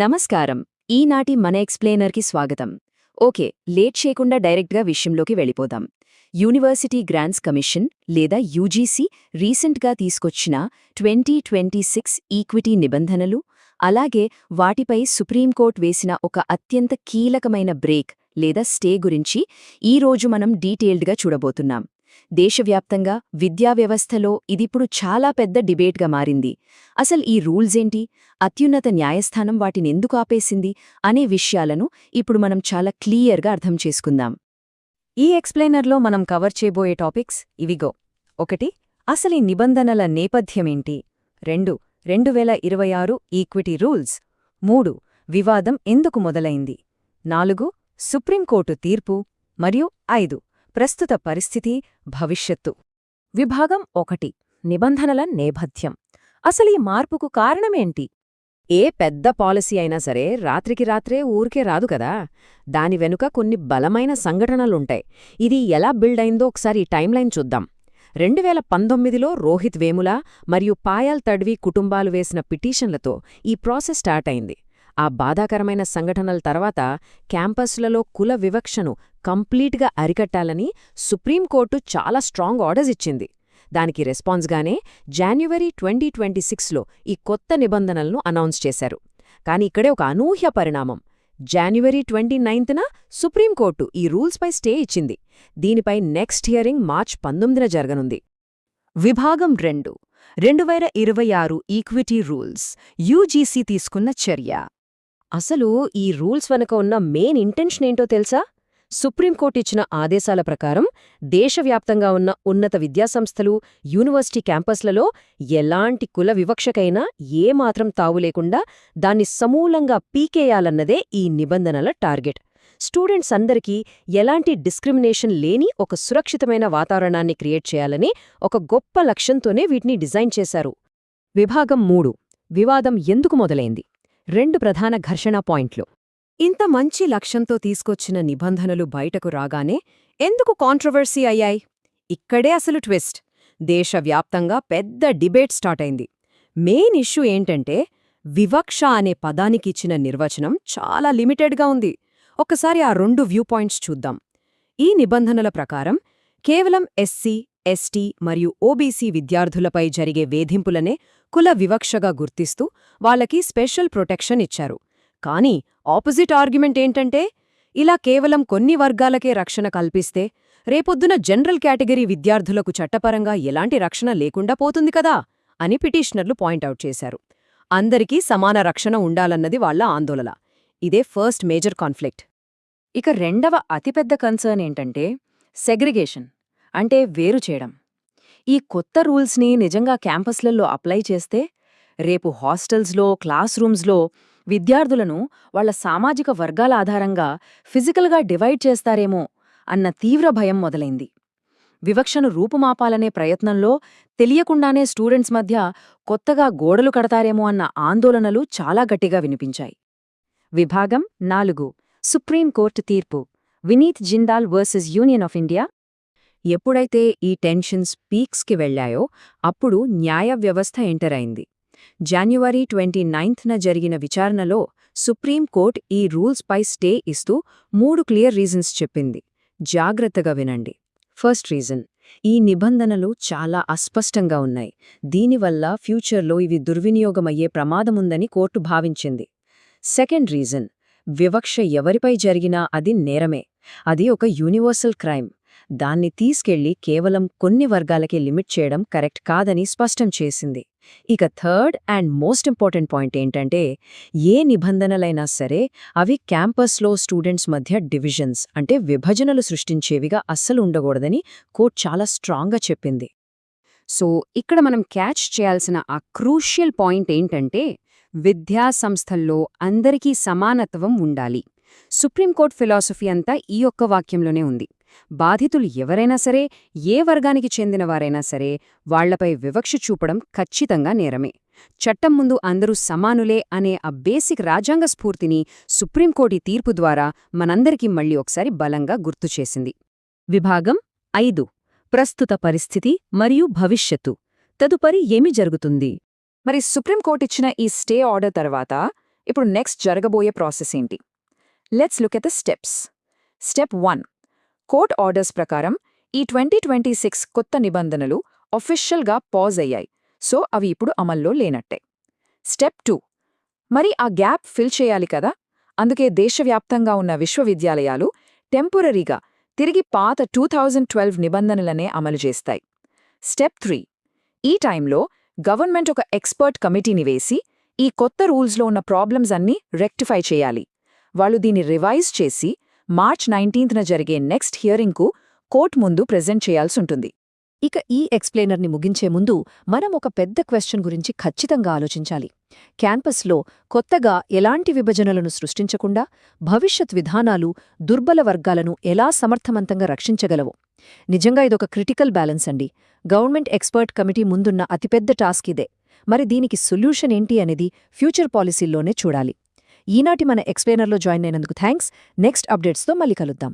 నమస్కారం. ఈనాటి మన ఎక్స్ప్లెయినర్కి స్వాగతం. ఓకే, లేట్ చేయకుండా డైరెక్ట్గా విషయంలోకి వెళ్ళిపోదాం. యూనివర్సిటీ గ్రాంట్స్ కమిషన్ లేదా యూజీసీ రీసెంట్గా తీసుకొచ్చిన 2026 ఈక్విటీ నిబంధనలు, అలాగే వాటిపై సుప్రీంకోర్టు వేసిన ఒక అత్యంత కీలకమైన బ్రేక్ లేదా స్టే గురించి ఈరోజు మనం డీటెయిల్డ్గా చూడబోతున్నాం. దేశవ్యాప్తంగా విద్యా వ్యవస్థలో ఇదిప్పుడు చాలా పెద్ద డిబేట్గా మారింది. అసలు ఈ రూల్సేంటి, అత్యున్నత న్యాయస్థానం వాటినెందుకు ఆపేసింది అనే విషయాలను ఇప్పుడు మనం చాలా క్లియర్గా అర్థం చేసుకుందాం. ఈ ఎక్స్ప్లెయినర్లో మనం కవర్ చేయబోయే టాపిక్స్ ఇవిగో. 1. అసలు ఈ నిబంధనల నేపథ్యమేంటి. 2. 2026 ఈక్విటీ రూల్స్. 3. వివాదం ఎందుకు మొదలైంది. 4. సుప్రీంకోర్టు తీర్పు. మరియు 5. ప్రస్తుత పరిస్థితి, భవిష్యత్తు. విభాగం 1. నిబంధనల నేపథ్యం. అసలు ఈ మార్పుకు కారణమేంటి. ఏ పెద్ద పాలసీ అయినా సరే రాత్రికి రాత్రే ఊరికే రాదు కదా. దాని వెనుక కొన్ని బలమైన సంఘటనలుంటాయి. ఇది ఎలా బిల్డ్ అయిందో ఒకసారి ఈ టైంలైన్ చూద్దాం. 2019లో రోహిత్ వేముల మరియు పాయల్ తడ్వి కుటుంబాలు వేసిన పిటిషన్లతో ఈ ప్రాసెస్ స్టార్ట్ అయింది. ఆ బాధాకరమైన సంఘటనల తర్వాత క్యాంపస్లలో కుల వివక్షను కంప్లీట్గా అరికట్టాలని సుప్రీంకోర్టు చాలా స్ట్రాంగ్ ఆర్డర్స్ ఇచ్చింది. దానికి రెస్పాన్స్గానే జాన్యువరి 2026లో ఈ కొత్త నిబంధనలను అనౌన్స్ చేశారు. కాని ఇక్కడే ఒక అనూహ్య పరిణామం. జాన్యువరి 29న సుప్రీంకోర్టు ఈ రూల్స్పై స్టే ఇచ్చింది. దీనిపై నెక్స్ట్ హియరింగ్ మార్చ్ 19న జరగనుంది. విభాగం 2. 2026 ఈక్విటీ రూల్స్. యూజీసీ తీసుకున్న చర్య. అసలు ఈ రూల్స్ వెనుక ఉన్న మెయిన్ ఇంటెన్షన్ ఏంటో తెలుసా. సుప్రీంకోర్టు ఇచ్చిన ఆదేశాల ప్రకారం దేశవ్యాప్తంగా ఉన్న ఉన్నత విద్యాసంస్థలు, యూనివర్సిటీ క్యాంపస్లలో ఎలాంటి కుల వివక్షకైనా ఏమాత్రం తావులేకుండా దాన్ని సమూలంగా పీకేయాలన్నదే ఈ నిబంధనల టార్గెట్. స్టూడెంట్స్ అందరికీ ఎలాంటి డిస్క్రిమినేషన్ లేని ఒక సురక్షితమైన వాతావరణాన్ని క్రియేట్ చేయాలని ఒక గొప్ప లక్ష్యంతోనే వీటిని డిజైన్ చేశారు. విభాగం 3. వివాదం ఎందుకు మొదలైంది. 2 ప్రధాన ఘర్షణ పాయింట్లు. ఇంత మంచి లక్ష్యంతో తీసుకొచ్చిన నిబంధనలు బయటకు రాగానే ఎందుకు కాంట్రవర్సీ అయ్యాయి. ఇక్కడే అసలు ట్విస్ట్. దేశవ్యాప్తంగా పెద్ద డిబేట్ స్టార్ట్ అయింది. మెయిన్ ఇష్యూ ఏంటంటే వివక్ష అనే పదానికిచ్చిన నిర్వచనం చాలా లిమిటెడ్గా ఉంది. ఒకసారి ఆ 2 వ్యూ పాయింట్స్ చూద్దాం. ఈ నిబంధనల ప్రకారం కేవలం ఎస్సీ, ఎస్టీ మరియు ఓబీసీ విద్యార్థులపై జరిగే వేధింపులనే కుల వివక్షగా గుర్తిస్తూ వాళ్ళకి స్పెషల్ ప్రొటెక్షన్ ఇచ్చారు. కానీ ఆపోజిట్ ఆర్గ్యుమెంట్ ఏంటంటే ఇలా కేవలం కొన్ని వర్గాలకే రక్షణ కల్పిస్తే రేపొద్దున జనరల్ కేటగిరీ విద్యార్థులకు చట్టపరంగా ఎలాంటి రక్షణ లేకుండా పోతుంది కదా అని పిటిషనర్లు పాయింట్అవుట్ చేశారు. అందరికీ సమాన రక్షణ ఉండాలన్నది వాళ్ల ఆందోళన. ఇదే ఫస్ట్ మేజర్ కాన్ఫ్లిక్ట్. ఇక రెండవ అతిపెద్ద కన్సర్న్ ఏంటంటే సెగ్రిగేషన్, అంటే వేరు చేయడం. ఈ కొత్త రూల్స్ని నిజంగా క్యాంపస్లలో అప్లై చేస్తే రేపు హాస్టల్స్లో, క్లాస్ రూమ్స్లో విద్యార్థులను వాళ్ల సామాజిక వర్గాల ఆధారంగా ఫిజికల్గా డివైడ్ చేస్తారేమో అన్న తీవ్ర భయం మొదలైంది. వివక్షను రూపుమాపాలనే ప్రయత్నంలో తెలియకుండానే స్టూడెంట్స్ మధ్య కొత్తగా గోడలు కడతారేమో అన్న ఆందోళనలు చాలా గట్టిగా వినిపించాయి. విభాగం 4. సుప్రీంకోర్టు తీర్పు. Vineet Jindal versus Union of India. ఎప్పుడైతే ఈ టెన్షన్స్ పీక్స్కి వెళ్లాయో అప్పుడు న్యాయ వ్యవస్థ ఎంటర్ అయింది. జాన్యువరి 29న జరిగిన విచారణలో సుప్రీంకోర్టు ఈ రూల్స్పై స్టే ఇస్తూ 3 క్లియర్ రీజన్స్ చెప్పింది. జాగ్రత్తగా వినండి. ఫస్ట్ రీజన్, ఈ నిబంధనలు చాలా అస్పష్టంగా ఉన్నాయి. దీనివల్ల ఫ్యూచర్లో ఇవి దుర్వినియోగమయ్యే ప్రమాదముందని కోర్టు భావించింది. సెకండ్ రీజన్, వివక్ష ఎవరిపై జరిగినా అది నేరమే. అది ఒక యూనివర్సల్ క్రైమ్. దాన్ని తీసుకెళ్లి కేవలం కొన్ని వర్గాలకే లిమిట్ చేయడం కరెక్ట్ కాదని స్పష్టం చేసింది. ఇక third and most important point ఏంటంటే ఏ నిబంధనలైనా సరే అవి క్యాంపస్లో స్టూడెంట్స్ మధ్య డివిజన్స్, అంటే విభజనలు సృష్టించేవిగా అస్సలు ఉండకూడదని కోర్టు చాలా స్ట్రాంగ్గా చెప్పింది. సో ఇక్కడ మనం క్యాచ్ చేయాల్సిన ఆ క్రూషియల్ పాయింట్ ఏంటంటే విద్యాసంస్థల్లో అందరికీ సమానత్వం ఉండాలి. సుప్రీంకోర్టు ఫిలాసఫీ అంతా ఈ ఒక్క వాక్యంలోనే ఉంది. బాధితులు ఎవరైనా సరే, ఏ వర్గానికి చెందినవారైనా సరే వాళ్లపై వివక్ష చూపడం ఖచ్చితంగా నేరమే. చట్టం ముందు అందరూ సమానులే అనే ఆ బేసిక్ రాజ్యాంగ స్ఫూర్తిని సుప్రీంకోర్టు తీర్పు ద్వారా మనందరికీ మళ్లీ ఒకసారి బలంగా గుర్తుచేసింది. విభాగం 5. ప్రస్తుత పరిస్థితి మరియు భవిష్యత్తు. తదుపరి ఏమి జరుగుతుంది. మరి సుప్రీంకోర్టు ఇచ్చిన ఈ స్టే ఆర్డర్ తర్వాత ఇప్పుడు నెక్స్ట్ జరగబోయే ప్రాసెస్ ఏంటి? Let's look at the steps. Step 1. Court orders ప్రకారం ఈ 2026 కొత్త నిబంధనలు అఫీషియల్గా పాజ్ అయ్యాయి, సో అవి ఇప్పుడు అమల్లో లేనట్టే. స్టెప్ 2. మరి ఆ గ్యాప్ ఫిల్ చేయాలి కదా, అందుకే దేశవ్యాప్తంగా ఉన్న విశ్వవిద్యాలయాలు టెంపరరీగా తిరిగి పాత 2012 నిబంధనలనే అమలు చేస్తాయి. స్టెప్ 3. ఈ టైంలో గవర్నమెంట్ ఒక ఎక్స్పర్ట్ కమిటీని వేసి ఈ కొత్త రూల్స్లో ఉన్న ప్రాబ్లమ్స్ అన్నీ రెక్టిఫై చేయాలి. వాళ్ళు దీన్ని రివైజ్ చేసి మార్చ్ 19న జరిగే నెక్స్ట్ హియరింగ్కు కోర్ట్ ముందు ప్రెజెంట్ చేయాల్సుంటుంది. ఇక ఈ ఎక్స్ప్లెయినర్ని ముగించే ముందు మనం ఒక పెద్ద క్వశ్చన్ గురించి ఖచ్చితంగా ఆలోచించాలి. క్యాంపస్లో కొత్తగా ఎలాంటి విభజనలను సృష్టించకుండా భవిష్యత్ విధానాలు దుర్బల వర్గాలను ఎలా సమర్థవంతంగా రక్షించగలవో. నిజంగా ఇదొక క్రిటికల్ బ్యాలెన్స్ అండి. గవర్నమెంట్ ఎక్స్పర్ట్ కమిటీ ముందున్న అతిపెద్ద టాస్క్ ఇదే. మరి దీనికి సొల్యూషన్ ఏంటి అనేది ఫ్యూచర్ పాలసీల్లోనే చూడాలి. ఈనాటి మన ఎక్స్ప్లెయినర్లో జాయిన్ అయినందుకు థ్యాంక్స్. నెక్స్ట్ అప్డేట్స్తో మళ్ళీ కలుద్దాం.